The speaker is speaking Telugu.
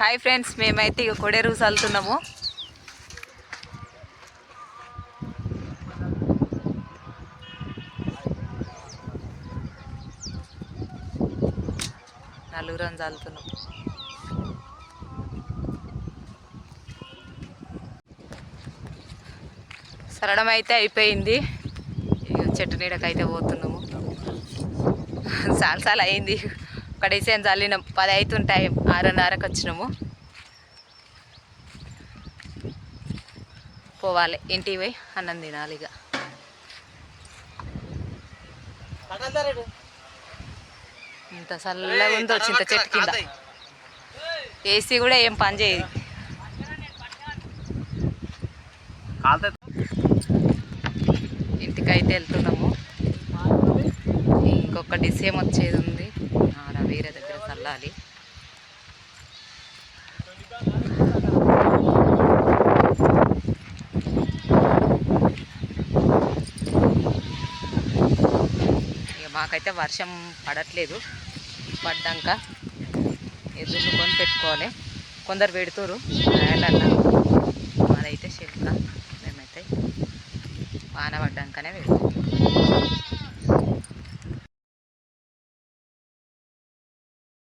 హాయ్ ఫ్రెండ్స్, మేమైతే ఇక కొడేరు చల్లుతున్నాము. నలుగురం చల్లుతున్నాం. సరడం అయితే అయిపోయింది. ఇక చెట్టు నీడకైతే పోతున్నాము. చాలా అయింది. ఒక డిసైన్ చల్లినాం. 10 అవుతుంటాయి. 6:30కి వచ్చినాము. పోవాలి ఇంటికి పోయి అన్నం తినాలి. ఇక ఇంత చల్లగా ఉందో చింత చెట్టు కింద. ఏసీ కూడా ఏం పని చేయదు. ఇంటికైతే వెళ్తున్నాము. ఇంకొక డిసేమ్ వచ్చేది ఉంది. వేరే దగ్గర చల్లాలి. ఇక మాకైతే వర్షం పడట్లేదు. పడ్డాక ఎదురు కొని పెట్టుకోవాలి. కొందరు పెడుతురు రాయలల్లా. మాదైతే శిల్క. మేమైతే వాన పడ్డాకనే పెడతాం.